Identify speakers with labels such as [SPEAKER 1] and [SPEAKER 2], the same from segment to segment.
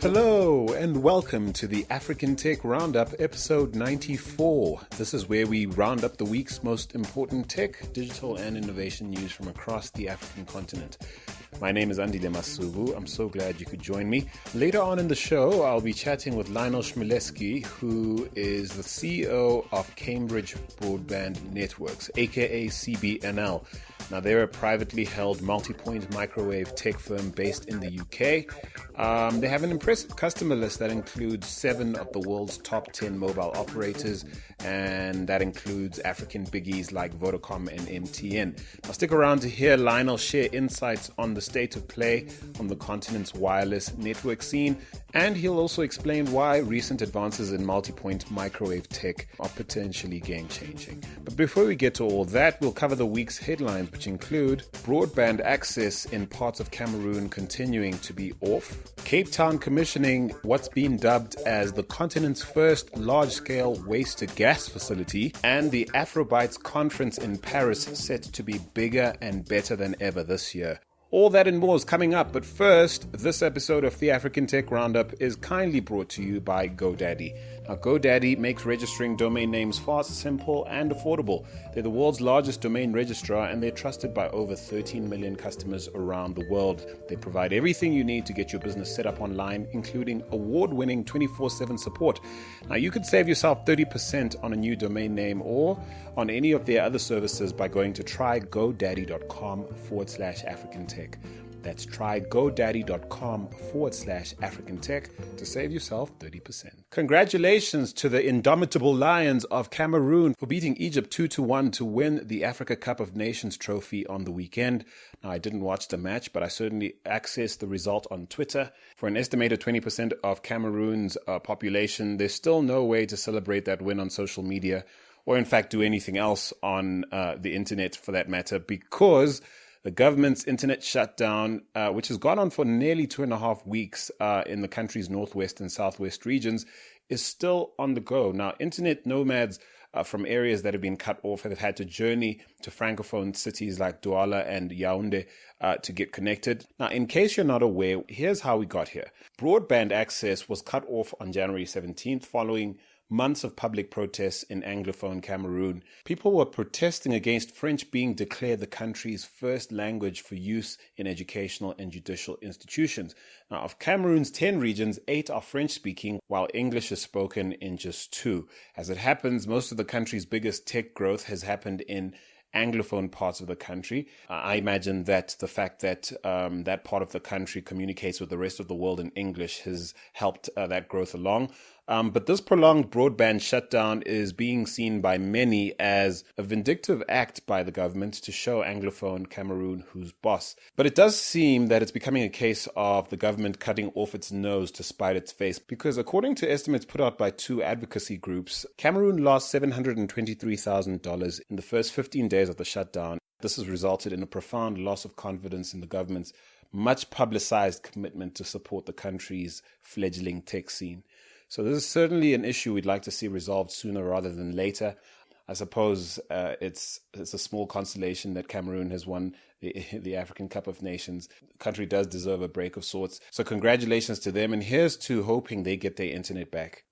[SPEAKER 1] Hello and welcome to the African Tech Roundup, episode 94. This is where we round up the week's most important tech, digital and innovation news from across the African continent. My name is Andile Masubu. I'm so glad you could join me. Later on in the show, I'll be chatting with Lionel Schmileski, who is the CEO of Cambridge Broadband Networks, aka CBNL. Now, they're a privately held multi-point microwave tech firm based in the UK. They have an impressive customer list that includes 7 of the world's top 10 mobile operators, and that includes African biggies like Vodacom and MTN. Now, stick around to hear Lionel share insights on the state of play on the continent's wireless network scene, and he'll also explain why recent advances in multi-point microwave tech are potentially game-changing. But before we get to all that, we'll cover the week's headlines, which include broadband access in parts of Cameroon continuing to be off, Cape Town commissioning what's been dubbed as the continent's first large-scale waste-to-gas facility, and the Afrobytes conference in Paris set to be bigger and better than ever this year. All that and more is coming up, but first, this episode of the African Tech Roundup is kindly brought to you by GoDaddy. Now, GoDaddy makes registering domain names fast, simple, and affordable. They're the world's largest domain registrar, and they're trusted by over 13 million customers around the world. They provide everything you need to get your business set up online, including award-winning 24/7 support. Now, you could save yourself 30% on a new domain name or on any of their other services by going to trygodaddy.com/AfricanTech. That's trygodaddy.com/AfricanTech to save yourself 30%. Congratulations to the indomitable Lions of Cameroon for beating Egypt 2-1 to win the Africa Cup of Nations trophy on the weekend. Now, I didn't watch the match, but I certainly accessed the result on Twitter. For an estimated 20% of Cameroon's population, there's still no way to celebrate that win on social media, or in fact do anything else on the internet for that matter, because the government's internet shutdown, which has gone on for nearly 2.5 weeks in the country's northwest and southwest regions, is still on the go. Now, internet nomads from areas that have been cut off have had to journey to francophone cities like Douala and Yaoundé to get connected. Now, in case you're not aware, here's how we got here. Broadband access was cut off on January 17th following months of public protests in Anglophone Cameroon. People were protesting against French being declared the country's first language for use in educational and judicial institutions. Now, of Cameroon's 10 regions, 8 are French-speaking, while English is spoken in just 2. As it happens, most of the country's biggest tech growth has happened in Anglophone parts of the country. I imagine that the fact that that part of the country communicates with the rest of the world in English has helped that growth along. But this prolonged broadband shutdown is being seen by many as a vindictive act by the government to show Anglophone Cameroon who's boss. But it does seem that it's becoming a case of the government cutting off its nose to spite its face, because according to estimates put out by 2 advocacy groups, Cameroon lost $723,000 in the first 15 days of the shutdown. This has resulted in a profound loss of confidence in the government's much publicized commitment to support the country's fledgling tech scene. So this is certainly an issue we'd like to see resolved sooner rather than later. I suppose it's a small consolation that Cameroon has won the African Cup of Nations. The country does deserve a break of sorts. So congratulations to them, and here's to hoping they get their internet back.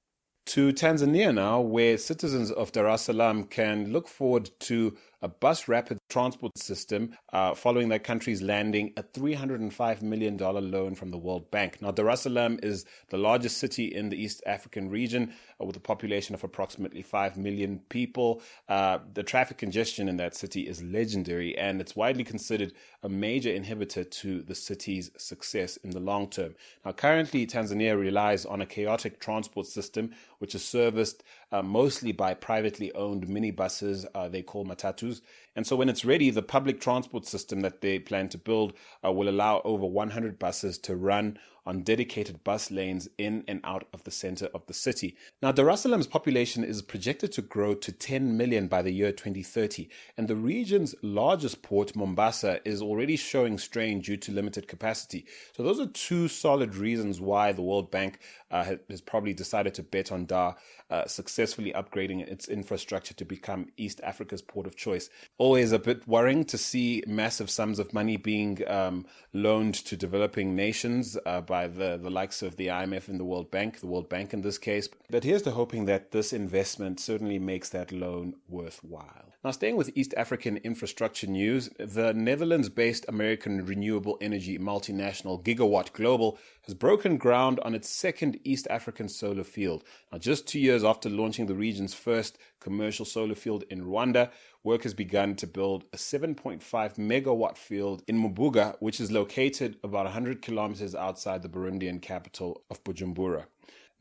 [SPEAKER 1] To Tanzania now, where citizens of Dar es Salaam can look forward to a bus rapid transport system following that country's landing a $305 million loan from the World Bank. Now, Dar es Salaam is the largest city in the East African region with a population of approximately 5 million people. The traffic congestion in that city is legendary, and it's widely considered a major inhibitor to the city's success in the long term. Now, currently, Tanzania relies on a chaotic transport system, which is serviced mostly by privately owned minibuses they call matatus. And so when it's ready, the public transport system that they plan to build will allow over 100 buses to run on dedicated bus lanes in and out of the center of the city. Now, Dar es Salaam's population is projected to grow to 10 million by the year 2030, and the region's largest port, Mombasa, is already showing strain due to limited capacity. So those are two solid reasons why the World Bank has probably decided to bet on Dar successfully upgrading its infrastructure to become East Africa's port of choice. Always a bit worrying to see massive sums of money being loaned to developing nations by the likes of the IMF and the World Bank in this case. But here's to hoping that this investment certainly makes that loan worthwhile. Now, staying with East African infrastructure news, the Netherlands-based American renewable energy multinational Gigawatt Global has broken ground on its second East African solar field. Now, just 2 years after launching the region's first commercial solar field in Rwanda, work has begun to build a 7.5 megawatt field in Mubuga, which is located about 100 kilometers outside the Burundian capital of Bujumbura.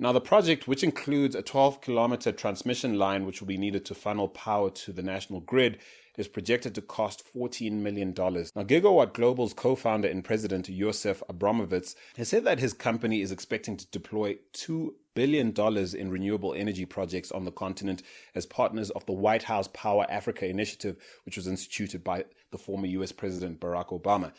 [SPEAKER 1] Now, the project, which includes a 12-kilometer transmission line which will be needed to funnel power to the national grid, is projected to cost $14 million. Now, Gigawatt Global's co-founder and president, Josef Abramovitz, has said that his company is expecting to deploy $2 billion in renewable energy projects on the continent as partners of the White House Power Africa initiative, which was instituted by the former US President Barack Obama.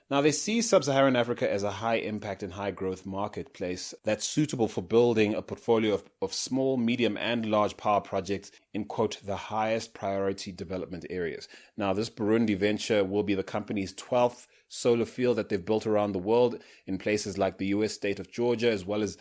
[SPEAKER 1] Now, they see sub-Saharan Africa as a high-impact and high-growth marketplace that's suitable for building a portfolio of small, medium, and large power projects in, quote, the highest priority development areas. Now, this Burundi venture will be the company's 12th solar field that they've built around the world in places like the US state of Georgia, as well as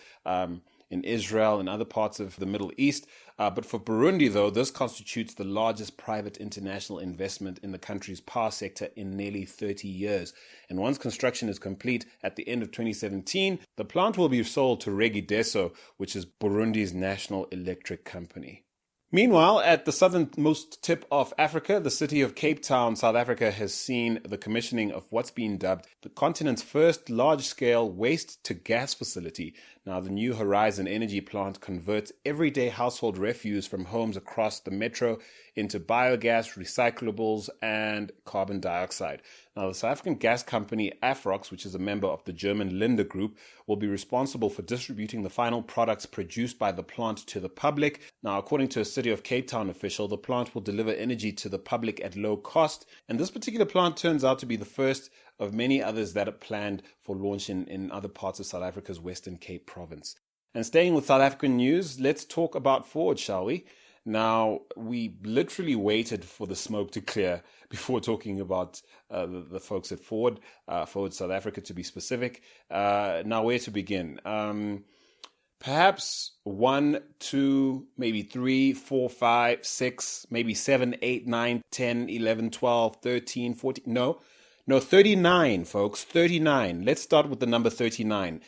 [SPEAKER 1] in Israel and other parts of the Middle East. But for Burundi, though, this constitutes the largest private international investment in the country's power sector in nearly 30 years. And once construction is complete at the end of 2017, the plant will be sold to Regideso, which is Burundi's national electric company. Meanwhile, at the southernmost tip of Africa, the city of Cape Town, South Africa, has seen the commissioning of what's been dubbed the continent's first large-scale waste-to-gas facility. Now, the New Horizon energy plant converts everyday household refuse from homes across the metro into biogas, recyclables, and carbon dioxide. Now, the South African gas company Afrox, which is a member of the German Linde Group, will be responsible for distributing the final products produced by the plant to the public. Now, according to a City of Cape Town official, the plant will deliver energy to the public at low cost, and this particular plant turns out to be the first of many others that are planned for launch in other parts of South Africa's Western Cape province. And staying with South African news, let's talk about Ford, shall we? Now, we literally waited for the smoke to clear before talking about the folks at Ford South Africa to be specific. Now, where to begin? Perhaps 1, 2, maybe 3, 4, 5, 6, maybe 7, 8, 9, 10, 11, 12, 13, 14. No, 39, folks, 39. Let's start with the number 39.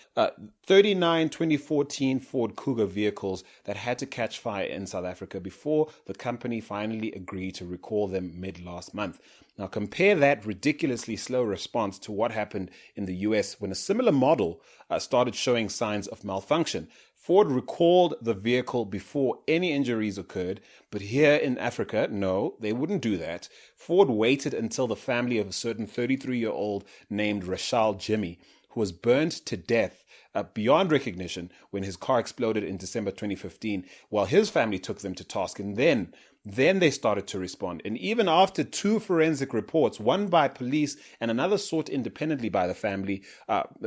[SPEAKER 1] 39 2014 Ford Kuga vehicles that had to catch fire in South Africa before the company finally agreed to recall them mid-last month. Now, compare that ridiculously slow response to what happened in the US when a similar model started showing signs of malfunction. Ford recalled the vehicle before any injuries occurred, but here in Africa, no, they wouldn't do that. Ford waited until the family of a certain 33-year-old named Rashal Jimmy, who was burned to death beyond recognition when his car exploded in December 2015, while his family took them to task, and then they started to respond. And even after 2 forensic reports, one by police and another sought independently by the family,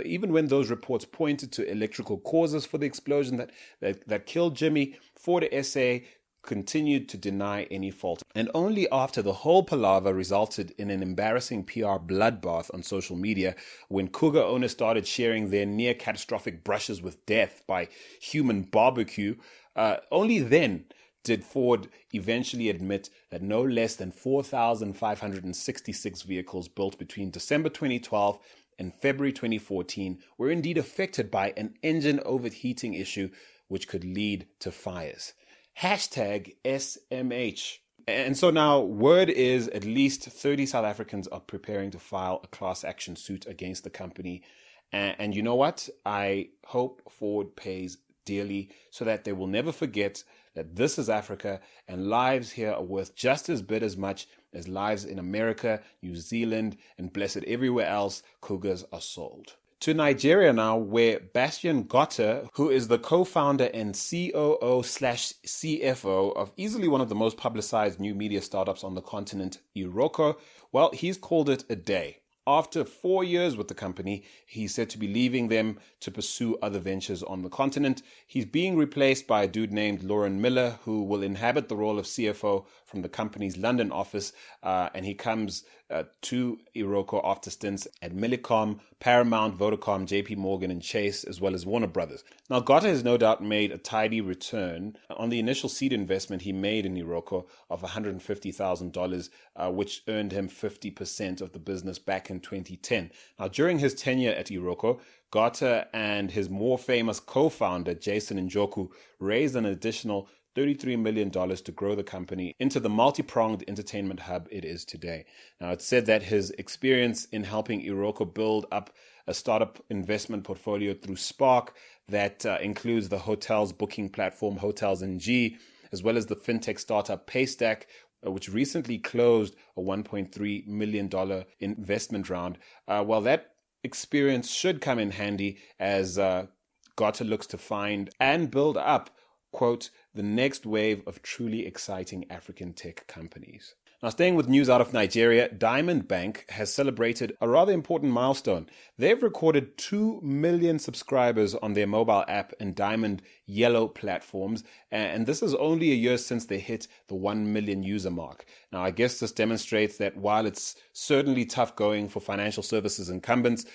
[SPEAKER 1] even when those reports pointed to electrical causes for the explosion that killed Jimmy, Ford SA continued to deny any fault. And only after the whole palaver resulted in an embarrassing PR bloodbath on social media, when Kuga owners started sharing their near catastrophic brushes with death by human barbecue, only then did Ford eventually admit that no less than 4,566 vehicles built between December 2012 and February 2014 were indeed affected by an engine overheating issue which could lead to fires. #SMH. And so now word is at least 30 South Africans are preparing to file a class action suit against the company. And you know what? I hope Ford pays dearly so that they will never forget that this is Africa and lives here are worth just as much as lives in America, New Zealand, and blessed everywhere else Cougars are sold. to Nigeria now, where Bastian Gotta, who is the co-founder and COO/CFO of easily one of the most publicized new media startups on the continent, Iroko, well, he's called it a day. After 4 years with the company, he's said to be leaving them to pursue other ventures on the continent. He's being replaced by a dude named Lauren Miller, who will inhabit the role of CFO from the company's London office, and he comes to Iroko after stints at Millicom, Paramount, Vodacom, JP Morgan, and Chase, as well as Warner Brothers. Now, Gotta has no doubt made a tidy return on the initial seed investment he made in Iroko of $150,000, which earned him 50% of the business back in 2010. Now, during his tenure at Iroko, Gotta and his more famous co-founder, Jason Njoku, raised an additional $33 million to grow the company into the multi-pronged entertainment hub it is today. Now, it's said that his experience in helping Iroko build up a startup investment portfolio through Spark that includes the hotels booking platform Hotels NG, as well as the fintech startup Paystack, which recently closed a $1.3 million investment round. Well, that experience should come in handy as Gotta looks to find and build up, quote, the next wave of truly exciting African tech companies. Now, staying with news out of Nigeria, Diamond Bank has celebrated a rather important milestone. They've recorded 2 million subscribers on their mobile app and Diamond Yellow platforms, and this is only a year since they hit the 1 million user mark. Now, I guess this demonstrates that while it's certainly tough going for financial services incumbents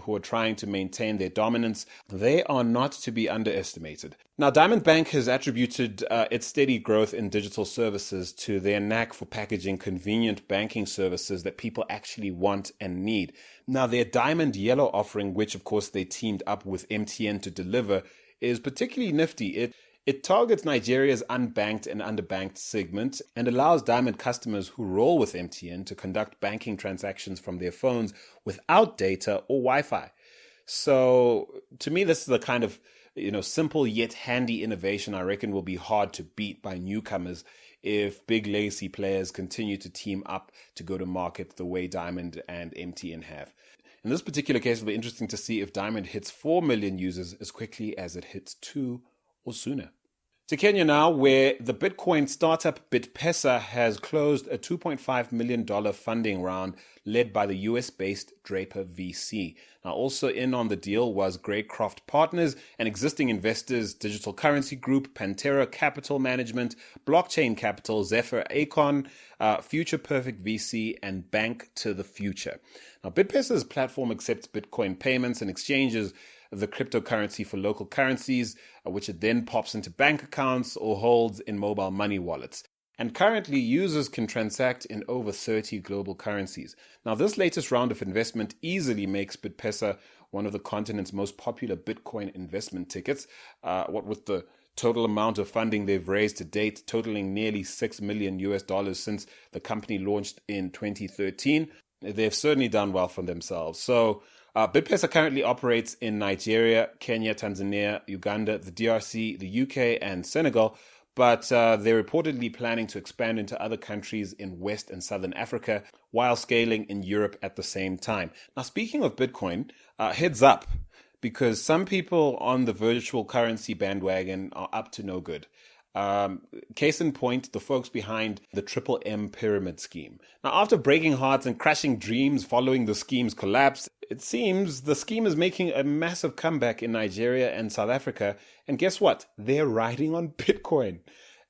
[SPEAKER 1] who are trying to maintain their dominance, they are not to be underestimated. Now, Diamond Bank has attributed its steady growth in digital services to their knack for packaging convenient banking services that people actually want and need. Now, their Diamond Yellow offering, which of course they teamed up with MTN to deliver, is particularly nifty. It targets Nigeria's unbanked and underbanked segment and allows Diamond customers who roll with MTN to conduct banking transactions from their phones without data or Wi-Fi. So, to me, this is the kind of simple yet handy innovation I reckon will be hard to beat by newcomers if big legacy players continue to team up to go to market the way Diamond and MTN have. In this particular case, it'll be interesting to see if Diamond hits 4 million users as quickly as it hits 2 or sooner. To Kenya now, where the Bitcoin startup BitPesa has closed a $2.5 million funding round led by the US-based Draper VC. Now, also in on the deal was Greycroft Partners and existing investors Digital Currency Group, Pantera Capital Management, Blockchain Capital, Zephyr Acon, Future Perfect VC, and Bank to the Future. Now, BitPesa's platform accepts Bitcoin payments and exchanges the cryptocurrency for local currencies, which it then pops into bank accounts or holds in mobile money wallets. And currently, users can transact in over 30 global currencies. Now, this latest round of investment easily makes BitPesa one of the continent's most popular Bitcoin investment tickets. What with the total amount of funding they've raised to date, totaling nearly $6 million since the company launched in 2013, they've certainly done well for themselves. So, BitPesa currently operates in Nigeria, Kenya, Tanzania, Uganda, the DRC, the UK, and Senegal, but they're reportedly planning to expand into other countries in West and Southern Africa while scaling in Europe at the same time. Now, speaking of Bitcoin, heads up, because some people on the virtual currency bandwagon are up to no good. Case in point, the folks behind the Triple M pyramid scheme. Now, after breaking hearts and crashing dreams following the scheme's collapse, it seems the scheme is making a massive comeback in Nigeria and South Africa. And guess what? They're riding on Bitcoin.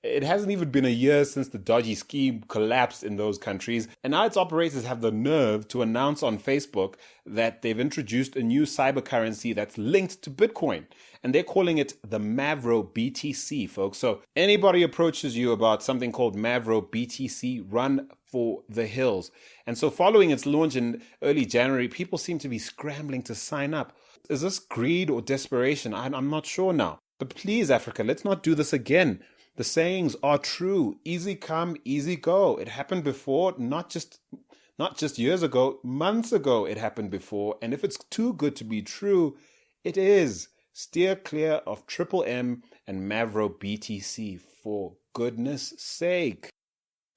[SPEAKER 1] It hasn't even been a year since the dodgy scheme collapsed in those countries, and now its operators have the nerve to announce on Facebook that they've introduced a new cyber currency that's linked to Bitcoin, and they're calling it the Mavro BTC, folks. So anybody approaches you about something called Mavro BTC, run for the hills. And so following its launch in early January, people seem to be scrambling to sign up. Is this greed or desperation? I'm not sure now. But please, Africa, let's not do this again. The sayings are true. Easy come, easy go. It happened before, not just years ago, months ago it happened before. And if it's too good to be true, it is. Steer clear of Triple M and Mavro BTC for goodness sake.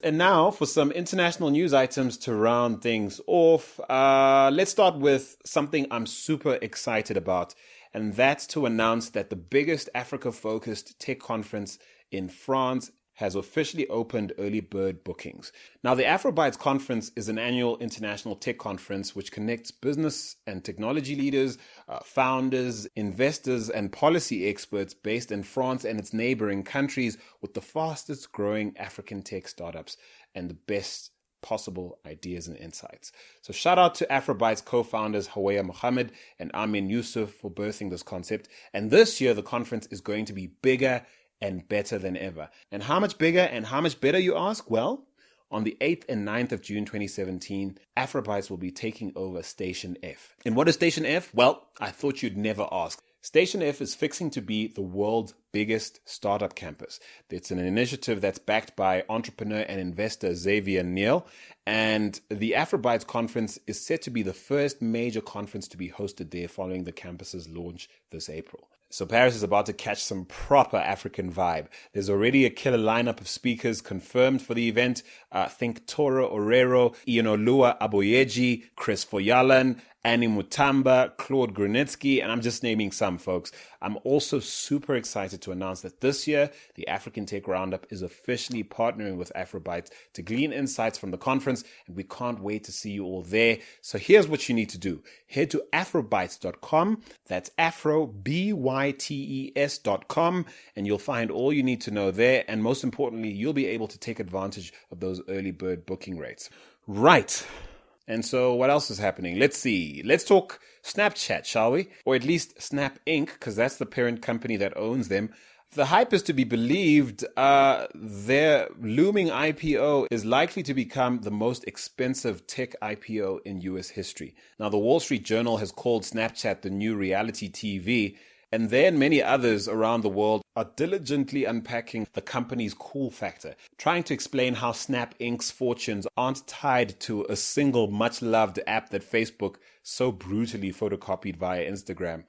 [SPEAKER 1] And now for some international news items to round things off. Let's start with something I'm super excited about, and that's to announce that the biggest Africa-focused tech conference in France has officially opened early bird bookings. Now, the Afrobytes Conference is an annual international tech conference which connects business and technology leaders, founders, investors, and policy experts based in France and its neighboring countries with the fastest growing African tech startups and the best possible ideas and insights. So shout out to Afrobytes co-founders Haweya Mohammed and Amin Yusuf for birthing this concept. And this year, the conference is going to be bigger and better than ever. And how much bigger and how much better, you ask? Well, on the 8th and 9th of June 2017, Afrobytes will be taking over Station F. And what is Station F? Well, I thought you'd never ask. Station F is fixing to be the world's biggest startup campus. It's an initiative that's backed by entrepreneur and investor Xavier Niel, and the Afrobytes conference is set to be the first major conference to be hosted there following the campus's launch this April. So Paris is about to catch some proper African vibe. There's already a killer lineup of speakers confirmed for the event. Think Toro Orero, Ionolua Aboyeji, Chris Foyalan, Annie Mutamba, Claude Grunitsky, and I'm just naming some, folks. I'm also super excited to announce that this year, the African Tech Roundup is officially partnering with Afrobytes to glean insights from the conference, and we can't wait to see you all there. So here's what you need to do. Head to afrobytes.com, that's Afro, BYTES.com, and you'll find all you need to know there, and most importantly, you'll be able to take advantage of those early bird booking rates. Right. And so what else is happening? Let's see. Let's talk Snapchat, shall we? Or at least Snap Inc., because that's the parent company that owns them. If the hype is to be believed, their looming IPO is likely to become the most expensive tech IPO in US history. Now, the Wall Street Journal has called Snapchat the new reality TV, and they and many others around the world are diligently unpacking the company's cool factor, trying to explain how Snap Inc.'s fortunes aren't tied to a single much-loved app that Facebook so brutally photocopied via Instagram.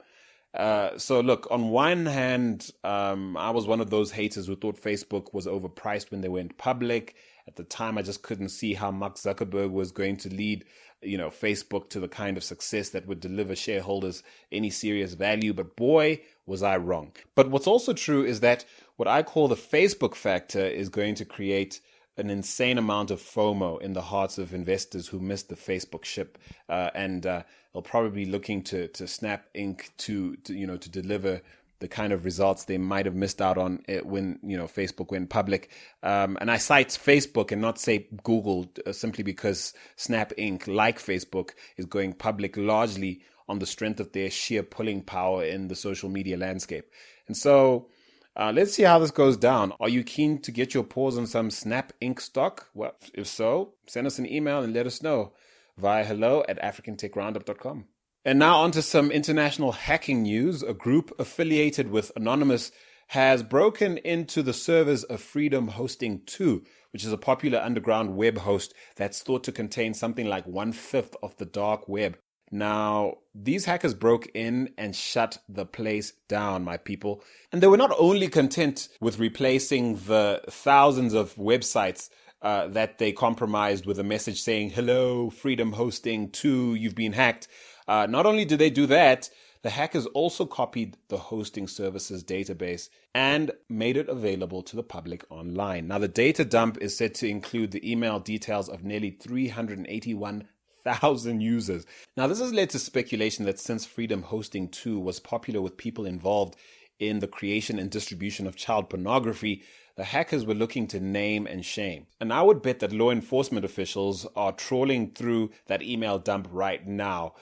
[SPEAKER 1] So look, on one hand, I was one of those haters who thought Facebook was overpriced when they went public. At the time, I just couldn't see how Mark Zuckerberg was going to lead, Facebook to the kind of success that would deliver shareholders any serious value. But boy, was I wrong. But what's also true is that what I call the Facebook factor is going to create an insane amount of FOMO in the hearts of investors who missed the Facebook ship, and they'll probably be looking to Snap Inc. to deliver the kind of results they might have missed out on it when Facebook went public. And I cite Facebook and not say Google simply because Snap Inc., like Facebook, is going public largely on the strength of their sheer pulling power in the social media landscape. And so let's see how this goes down. Are you keen to get your paws on some Snap Inc. stock? Well, if so, send us an email and let us know via hello@africantechroundup.com. And now on to some international hacking news. A group affiliated with Anonymous has broken into the servers of Freedom Hosting 2, which is a popular underground web host that's thought to contain something like 1/5 of the dark web. Now, these hackers broke in and shut the place down, my people. And they were not only content with replacing the thousands of websites that they compromised with a message saying, "Hello, Freedom Hosting 2, you've been hacked." Not only did they do that, the hackers also copied the hosting services database and made it available to the public online. Now, the data dump is said to include the email details of nearly 381,000 users. Now, this has led to speculation that since Freedom Hosting 2 was popular with people involved in the creation and distribution of child pornography, the hackers were looking to name and shame. And I would bet that law enforcement officials are trawling through that email dump right now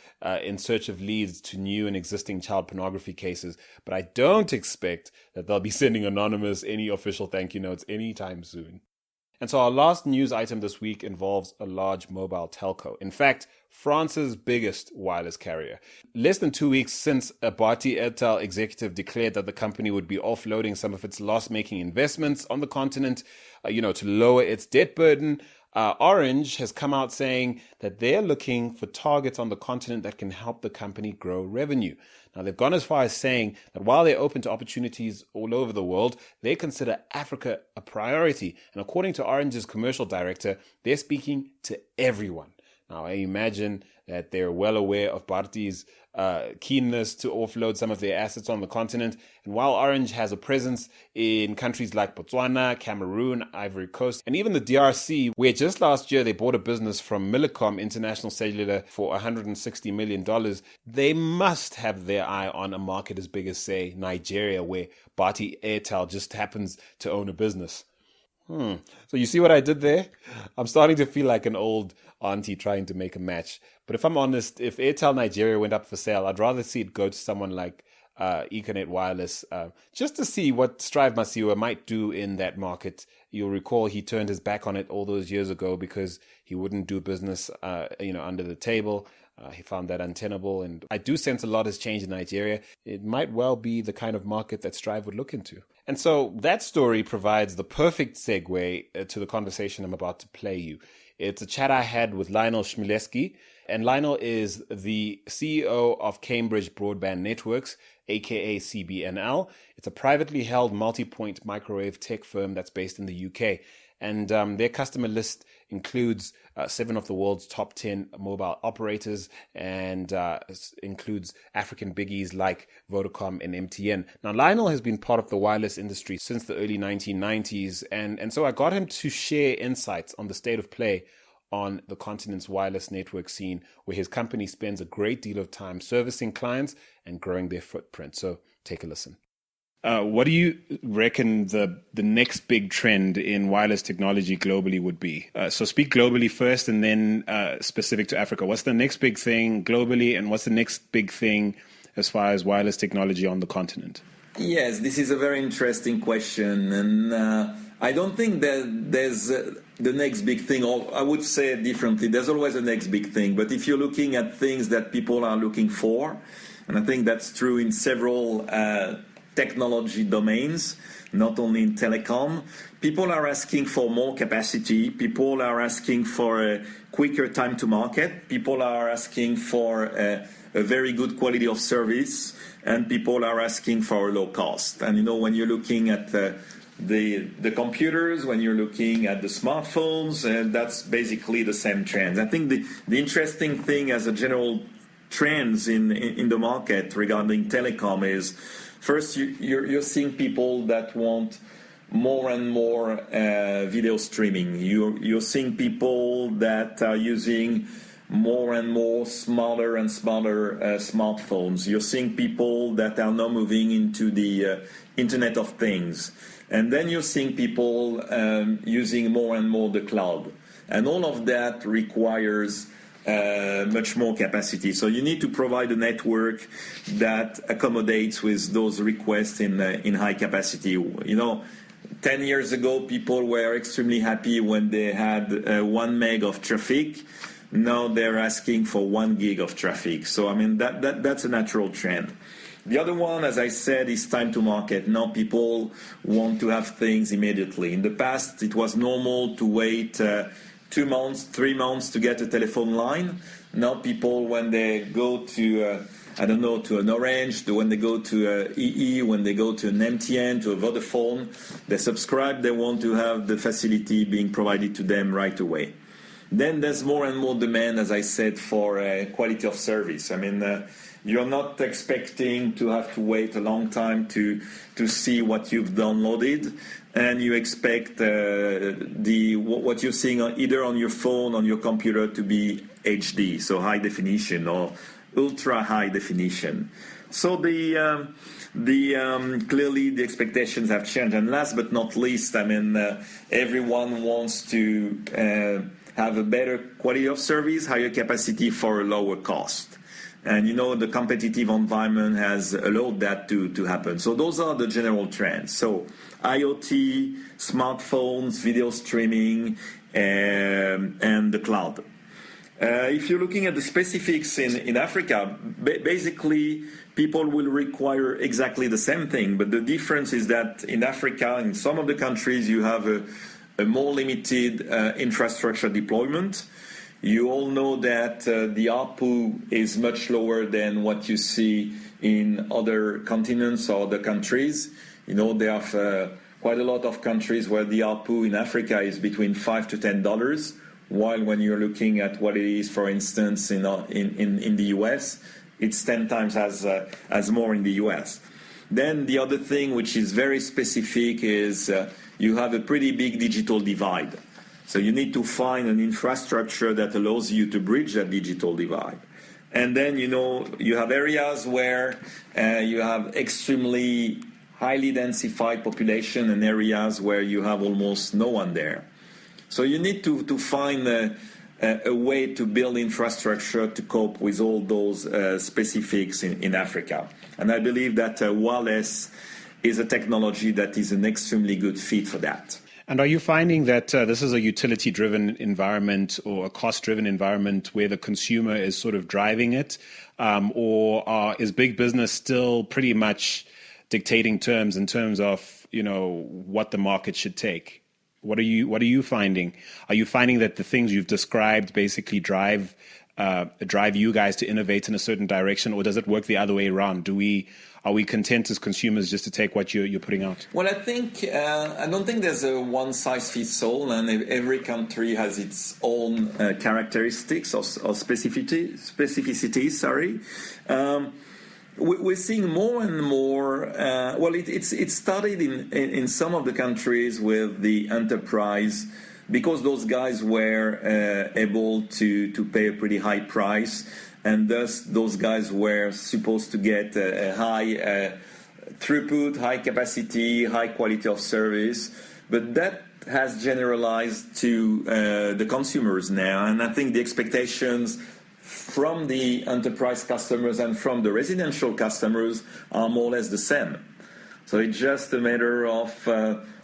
[SPEAKER 1] in search of leads to new and existing child pornography cases. But I don't expect that they'll be sending Anonymous any official thank you notes anytime soon. And so our last news item this week involves a large mobile telco. In fact, France's biggest wireless carrier. Less than 2 weeks since a Bharti Airtel executive declared that the company would be offloading some of its loss-making investments on the continent, to lower its debt burden, Orange has come out saying that they're looking for targets on the continent that can help the company grow revenue. Now, they've gone as far as saying that while they're open to opportunities all over the world, they consider Africa a priority. And according to Orange's commercial director, they're speaking to everyone. Now, I imagine that they're well aware of Barty's keenness to offload some of their assets on the continent. And while Orange has a presence in countries like Botswana, Cameroon, Ivory Coast, and even the DRC, where just last year they bought a business from Millicom International Cellular for $160 million, they must have their eye on a market as big as, say, Nigeria, where Bharti Airtel just happens to own a business. So you see what I did there? I'm starting to feel like an old auntie trying to make a match. But if I'm honest, if Airtel Nigeria went up for sale, I'd rather see it go to someone like Econet Wireless, just to see what Strive Masiwa might do in that market. You'll recall he turned his back on it all those years ago because he wouldn't do business, under the table. He found that untenable, and I do sense a lot has changed in Nigeria. It might well be the kind of market that Strive would look into. And so that story provides the perfect segue to the conversation I'm about to play you. It's a chat I had with Lionel Schmileski, and Lionel is the CEO of Cambridge Broadband Networks, aka CBNL. It's a privately held multi-point microwave tech firm that's based in the UK. And their customer list includes 7 of the world's top 10 mobile operators and includes African biggies like Vodacom and MTN. Now, Lionel has been part of the wireless industry since the early 1990s. And so I got him to share insights on the state of play on the continent's wireless network scene, where his company spends a great deal of time servicing clients and growing their footprint. So take a listen. What do you reckon the next big trend in wireless technology globally would be? So speak globally first and then specific to Africa. What's the next big thing globally, and what's the next big thing as far as wireless technology on the continent?
[SPEAKER 2] Yes, this is a very interesting question. And I don't think that there's the next big thing, or I would say it differently. There's always a next big thing. But if you're looking at things that people are looking for, and I think that's true in several technology domains, not only in telecom. People are asking for more capacity. People are asking for a quicker time to market. People are asking for a very good quality of service. And people are asking for a low cost. And, when you're looking at the computers, when you're looking at the smartphones, that's basically the same trends. I think the interesting thing as a general trends in the market regarding telecom is, first, you're seeing people that want more and more video streaming. You're seeing people that are using more and more smaller and smaller smartphones. You're seeing people that are now moving into the Internet of Things. And then you're seeing people using more and more the cloud. And all of that requires much more capacity. So you need to provide a network that accommodates with those requests in high capacity. 10 years ago, people were extremely happy when they had 1 meg of traffic. Now they're asking for 1 gig of traffic. So, that's a natural trend. The other one, as I said, is time to market. Now people want to have things immediately. In the past, it was normal to wait 2 months, 3 months to get a telephone line. Now people, when they go to, to an Orange, when they go to EE, when they go to an MTN, to a Vodafone, they subscribe, they want to have the facility being provided to them right away. Then there's more and more demand, as I said, for quality of service. You're not expecting to have to wait a long time to see what you've downloaded, and you expect what you're seeing either on your phone, on your computer, to be HD, so high definition or ultra high definition. So clearly the expectations have changed. And last but not least, everyone wants to have a better quality of service, higher capacity for a lower cost. And the competitive environment has allowed that to happen. So those are the general trends. So IoT, smartphones, video streaming, and the cloud. If you're looking at the specifics in Africa, basically people will require exactly the same thing. But the difference is that in Africa, in some of the countries, you have a more limited infrastructure deployment. You all know that the ARPU is much lower than what you see in other continents or other countries. You know, there are quite a lot of countries where the ARPU in Africa is between $5 to $10, while when you're looking at what it is, for instance, in the US, it's 10 times as more in the US. Then the other thing which is very specific is you have a pretty big digital divide. So you need to find an infrastructure that allows you to bridge that digital divide. And then, you know, you have areas where you have extremely highly densified population and areas where you have almost no one there. So you need to find a way to build infrastructure to cope with all those specifics in Africa. And I believe that wireless is a technology that is an extremely good fit for that.
[SPEAKER 1] And are you finding that this is a utility-driven environment or a cost-driven environment where the consumer is sort of driving it, or is big business still pretty much dictating terms in terms of, you know, what the market should take? What are you finding? Are you finding that the things you've described basically drive you guys to innovate in a certain direction, or does it work the other way around? Are we content as consumers just to take what you're putting out?
[SPEAKER 2] Well, I think I don't think there's a one-size-fits-all, and every country has its own characteristics or specificities. Sorry, we're seeing more and more. Well, it started in some of the countries with the enterprise, because those guys were able to pay a pretty high price. And thus, those guys were supposed to get a high throughput, high capacity, high quality of service. But that has generalized to the consumers now. And I think the expectations from the enterprise customers and from the residential customers are more or less the same. So it's just a matter of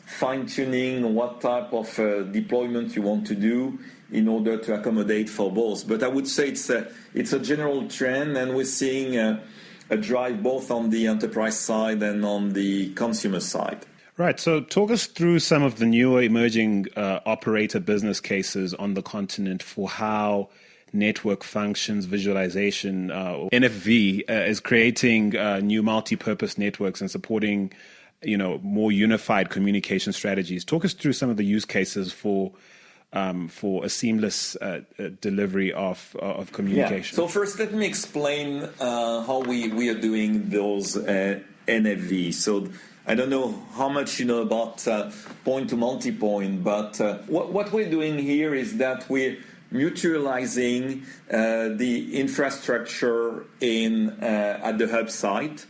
[SPEAKER 2] fine-tuning what type of deployment you want to do in order to accommodate for both. But I would say it's a general trend, and we're seeing a drive both on the enterprise side and on the consumer side.
[SPEAKER 1] Right. So talk us through some of the newer emerging operator business cases on the continent for how network functions visualization, NFV, is creating new multi-purpose networks and supporting, you know, more unified communication strategies. Talk us through some of the use cases for a seamless delivery of communication.
[SPEAKER 2] Yeah. So first, let me explain how we are doing those NFV. So I don't know how much you know about point to multi-point, but what we're doing here is that we're mutualizing the infrastructure at the hub site,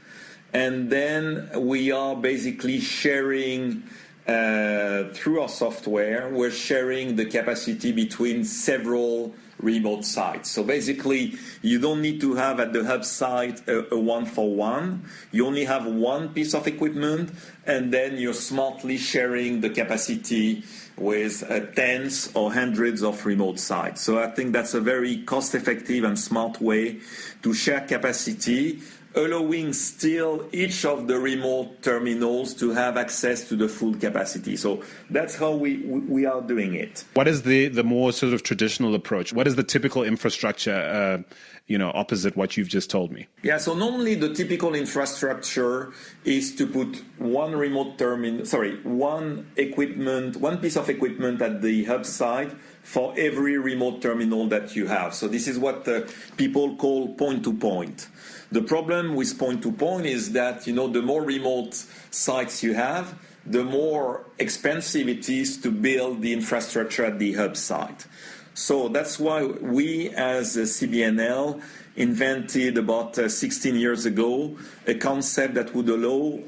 [SPEAKER 2] and then we are basically sharing through our software. We're sharing the capacity between several remote sites. So basically, you don't need to have at the hub site a one-for-one. You only have one piece of equipment, and then you're smartly sharing the capacity with tens or hundreds of remote sites. So I think that's a very cost-effective and smart way to share capacity, allowing still each of the remote terminals to have access to the full capacity. So that's how we are doing it.
[SPEAKER 1] What is the more sort of traditional approach? What is the typical infrastructure, opposite what you've just told me?
[SPEAKER 2] Yeah, so normally the typical infrastructure is to put one piece of equipment at the hub site for every remote terminal that you have. So this is what people call point-to-point. The problem with point-to-point is that, the more remote sites you have, the more expensive it is to build the infrastructure at the hub site. So that's why we, as CBNL, invented about 16 years ago a concept that would allow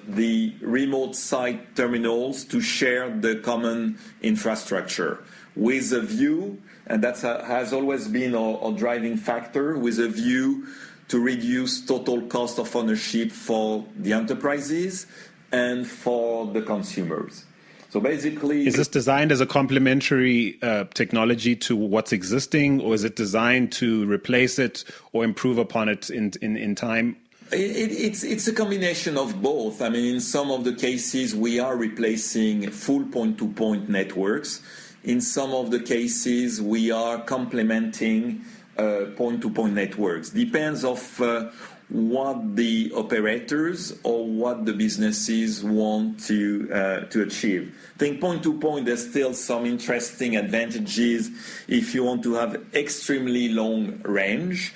[SPEAKER 2] the remote site terminals to share the common infrastructure with a view, and that has always been our driving factor, with a view to reduce total cost of ownership for the enterprises and for the consumers. So basically,
[SPEAKER 1] is this designed as a complementary technology to what's existing, or is it designed to replace it or improve upon it in time?
[SPEAKER 2] It's a combination of both. I mean, in some of the cases, we are replacing full point-to-point networks. In some of the cases, we are complementing point-to-point networks. Depends of what the operators or what the businesses want to achieve. I think point-to-point, there's still some interesting advantages if you want to have extremely long range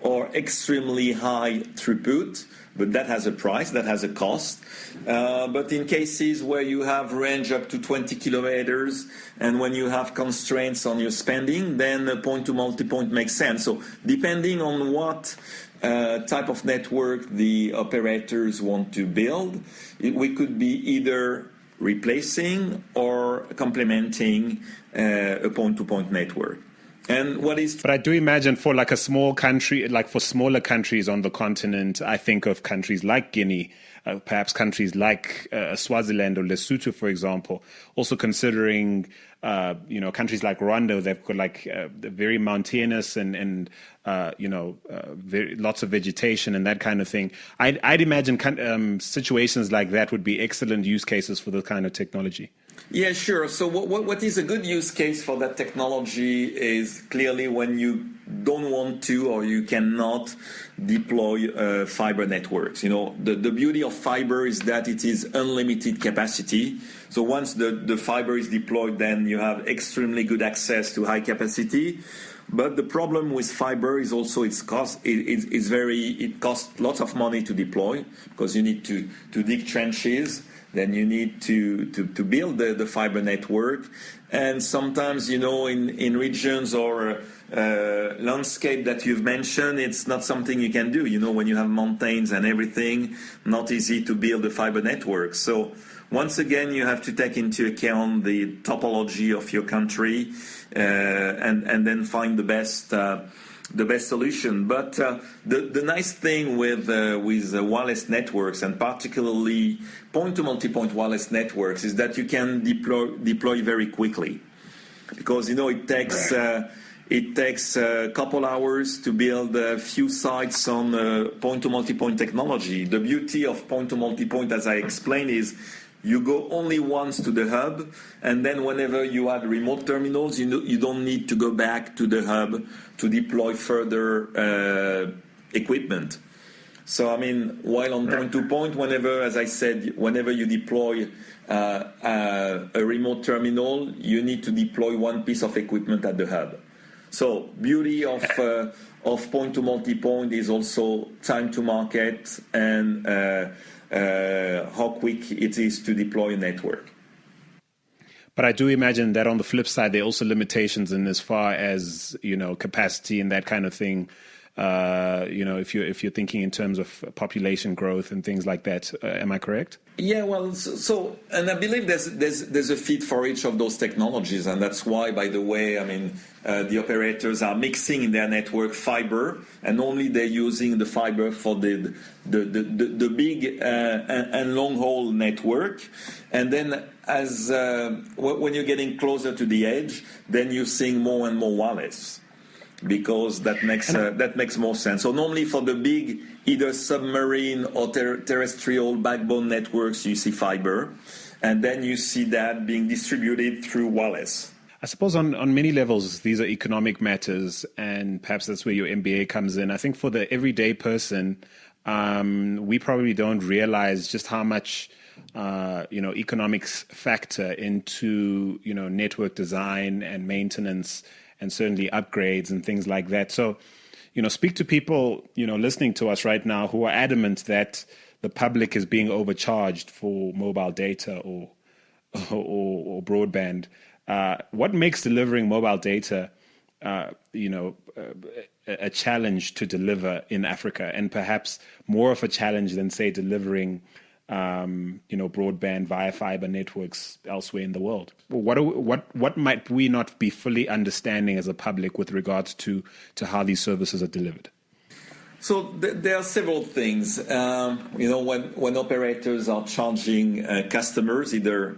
[SPEAKER 2] or extremely high throughput, but that has a price, that has a cost. But in cases where you have range up to 20 kilometers and when you have constraints on your spending, then point-to-multipoint makes sense. So depending on what type of network the operators want to build, we could be either replacing or complementing a point-to-point network. And what is?
[SPEAKER 1] But I do imagine for like a small country, like for smaller countries on the continent, I think of countries like Guinea, perhaps countries like Swaziland or Lesotho, for example. Also considering, countries like Rwanda, they've got like very mountainous and lots of vegetation and that kind of thing. I'd imagine situations like that would be excellent use cases for the kind of technology.
[SPEAKER 2] Yeah, sure. So what is a good use case for that technology is clearly when you don't want to or you cannot deploy fiber networks. You know, the beauty of fiber is that it is unlimited capacity. So once the fiber is deployed, then you have extremely good access to high capacity. But the problem with fiber is also its cost. It costs lots of money to deploy because you need to dig trenches. Then you need to build the fiber network. And sometimes, in regions or landscape that you've mentioned, it's not something you can do. When you have mountains and everything, not easy to build a fiber network. So once again, you have to take into account the topology of your country and then find the best solution. But the nice thing with wireless networks, and particularly point-to-multipoint wireless networks, is that you can deploy very quickly, because it takes a couple hours to build a few sites on point-to-multipoint technology. The beauty of point-to-multipoint, as I explained, is you go only once to the hub, and then whenever you add remote terminals, you don't need to go back to the hub to deploy further equipment. So, I mean, while on point-to-point, whenever you deploy a remote terminal, you need to deploy one piece of equipment at the hub. So, beauty of point-to-multipoint is also time to market and how quick it is to deploy a network.
[SPEAKER 1] But I do imagine that on the flip side, there are also limitations in as far as, capacity and that kind of thing. If you're thinking in terms of population growth and things like that, am I correct?
[SPEAKER 2] Yeah, well, so and I believe there's a fit for each of those technologies, and that's why, by the way, I mean, the operators are mixing in their network fiber, and only they're using the fiber for the big and long haul network, and then as when you're getting closer to the edge, then you're seeing more and more wireless, because that makes more sense. So normally for the big either submarine or terrestrial backbone networks, you see fiber, and then you see that being distributed through wireless.
[SPEAKER 1] I suppose on many levels, these are economic matters, and perhaps that's where your MBA comes in. I think for the everyday person, we probably don't realize just how much economics factor into network design and maintenance, and certainly upgrades and things like that. So, speak to people, listening to us right now who are adamant that the public is being overcharged for mobile data or broadband. What makes delivering mobile data, a challenge to deliver in Africa, and perhaps more of a challenge than, say, delivering broadband via fiber networks elsewhere in the world? What might we not be fully understanding as a public with regards to how these services are delivered?
[SPEAKER 2] So there are several things. When operators are charging customers, either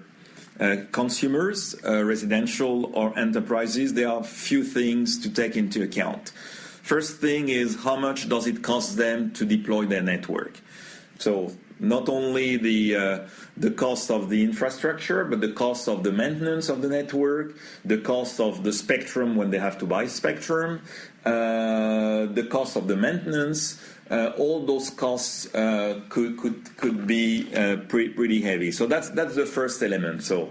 [SPEAKER 2] consumers, residential or enterprises, there are few things to take into account. First thing is how much does it cost them to deploy their network? So not only the cost of the infrastructure, but the cost of the maintenance of the network, the cost of the spectrum when they have to buy spectrum, the cost of the maintenance. All those costs could be pretty heavy. So that's the first element. So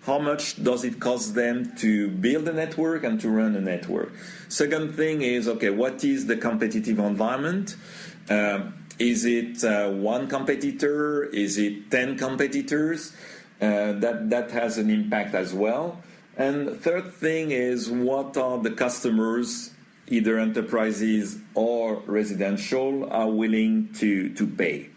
[SPEAKER 2] how much does it cost them to build a network and to run a network? Second thing is, okay, what is the competitive environment? Is it one competitor? Is it 10 competitors? That has an impact as well. And third thing is, what are the customers, either enterprises or residential, are willing to pay?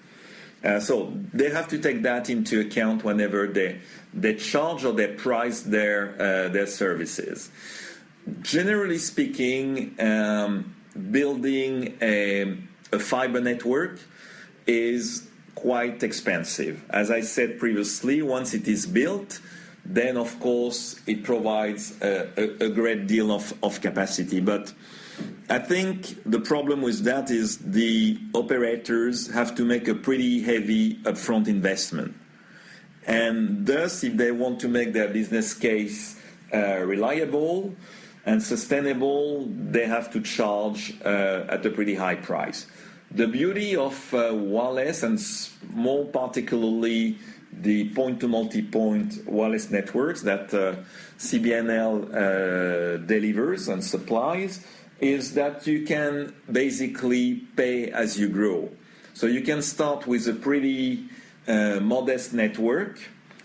[SPEAKER 2] So they have to take that into account whenever they charge or they price their services. Generally speaking, building a fiber network is quite expensive. As I said previously, once it is built, then of course it provides a great deal of capacity. But I think the problem with that is the operators have to make a pretty heavy upfront investment. And thus, if they want to make their business case reliable and sustainable, they have to charge at a pretty high price. The beauty of wireless, and more particularly the point-to-multipoint wireless networks that CBNL delivers and supplies, is that you can basically pay as you grow. So you can start with a pretty modest network,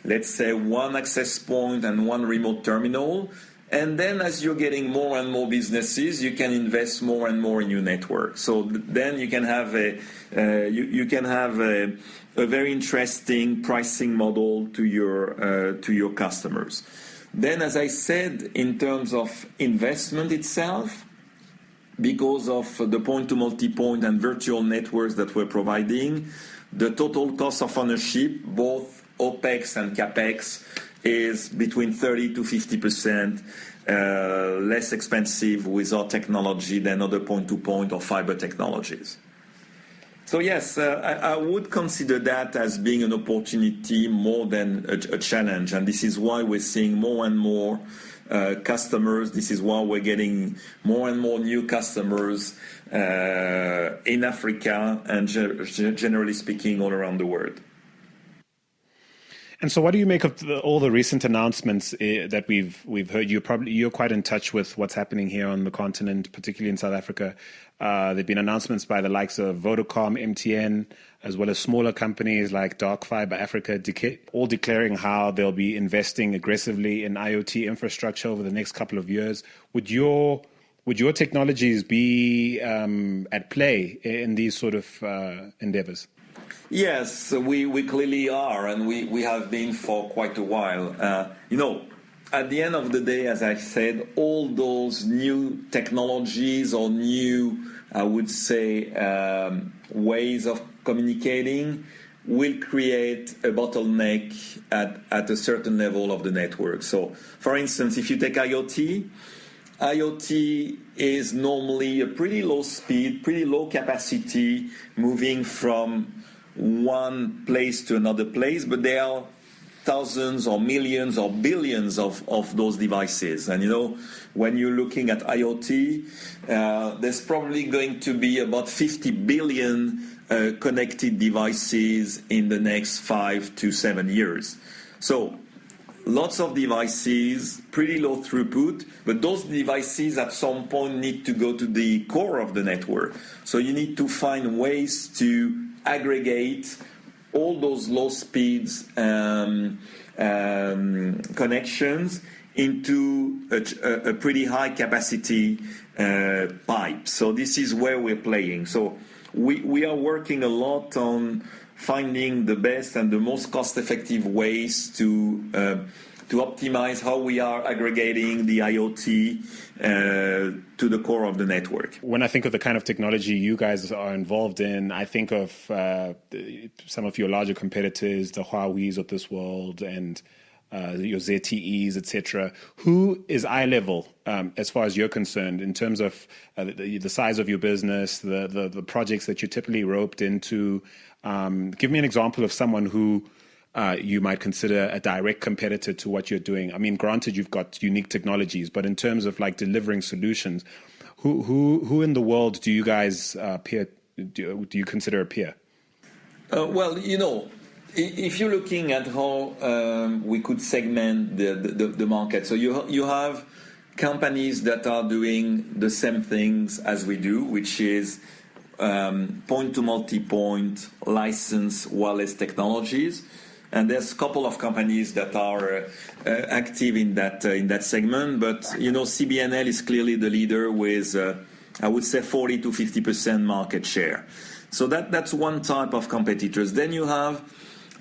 [SPEAKER 2] let's say one access point and one remote terminal, and then as you're getting more and more businesses, you can invest more and more in your network. So then you can have a very interesting pricing model to your customers. Then, as I said, in terms of investment itself, because of the point-to-multipoint and virtual networks that we're providing, the total cost of ownership, both OPEX and CAPEX, is between 30 to 50% less expensive with our technology than other point-to-point or fiber technologies. So yes, I would consider that as being an opportunity more than a challenge, and this is why we're seeing more and more customers. This is why we're getting more and more new customers in Africa and generally speaking all around the world.
[SPEAKER 1] And so, what do you make of all the recent announcements that we've heard? You're quite in touch with what's happening here on the continent, particularly in South Africa. There've been announcements by the likes of Vodacom, MTN, as well as smaller companies like Dark Fiber Africa, all declaring how they'll be investing aggressively in IoT infrastructure over the next couple of years. Would your technologies be at play in these sort of endeavors?
[SPEAKER 2] Yes, we clearly are, and we have been for quite a while. At the end of the day, as I said, all those new technologies or new, I would say, ways of communicating will create a bottleneck at a certain level of the network. So, for instance, if you take IoT is normally a pretty low speed, pretty low capacity, moving from one place to another place, but there are thousands or millions or billions of those devices. And when you're looking at IoT, there's probably going to be about 50 billion connected devices in the next 5 to 7 years. So lots of devices, pretty low throughput, but those devices at some point need to go to the core of the network. So you need to find ways to aggregate all those low speeds connections into a pretty high capacity pipe. So this is where we're playing. So we are working a lot on finding the best and the most cost-effective ways to optimize how we are aggregating the IoT to the core of the network.
[SPEAKER 1] When I think of the kind of technology you guys are involved in, I think of some of your larger competitors, the Huaweis of this world, and your ZTEs, etc. Who is eye level as far as you're concerned in terms of the size of your business, the projects that you're typically roped into? Give me an example of someone who you might consider a direct competitor to what you're doing. I mean, granted, you've got unique technologies, but in terms of like delivering solutions, who in the world do you guys do you consider a peer?
[SPEAKER 2] Well, if you're looking at how we could segment the market, so you have companies that are doing the same things as we do, which is point to multi-point license wireless technologies, and there's a couple of companies that are active in that segment. But CBNL is clearly the leader with I would say 40 to 50% market share. So that's one type of competitors. Then you have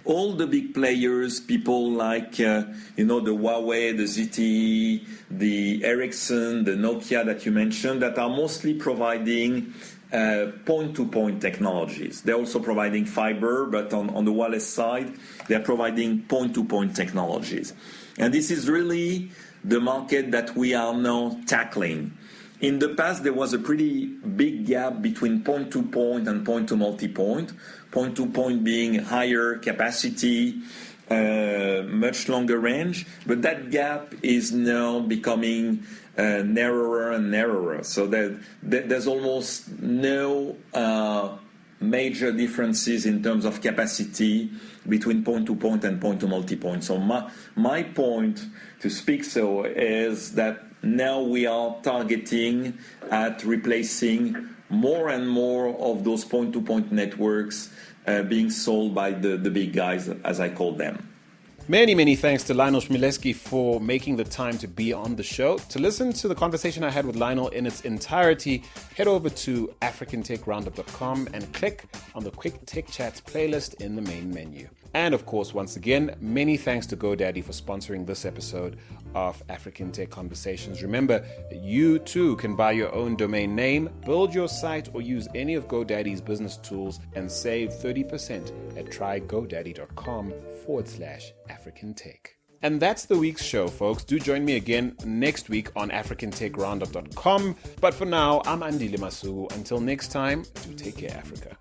[SPEAKER 2] all the big players, people like the Huawei, the ZTE, the Ericsson, the Nokia that you mentioned, that are mostly providing point-to-point technologies. They're also providing fiber, but on the wireless side, they're providing point-to-point technologies. And this is really the market that we are now tackling. In the past, there was a pretty big gap between point-to-point and point-to-multipoint. Point-to-point being higher capacity, much longer range, but that gap is now becoming narrower and narrower. So there's almost no major differences in terms of capacity between point-to-point and point-to-multipoint. So my point to speak so is that now we are targeting at replacing more and more of those point-to-point networks being sold by the big guys, as I call them.
[SPEAKER 1] Many, many thanks to Lionel Chmielewski for making the time to be on the show. To listen to the conversation I had with Lionel in its entirety, head over to africantechroundup.com and click on the Quick Tech Chats playlist in the main menu. And of course, once again, many thanks to GoDaddy for sponsoring this episode of African Tech Conversations. Remember, you too can buy your own domain name, build your site, or use any of GoDaddy's business tools and save 30% at trygodaddy.com/African Tech. And that's the week's show, folks. Do join me again next week on africantechroundup.com. But for now, I'm Andile Masuku. Until next time, do take care, Africa.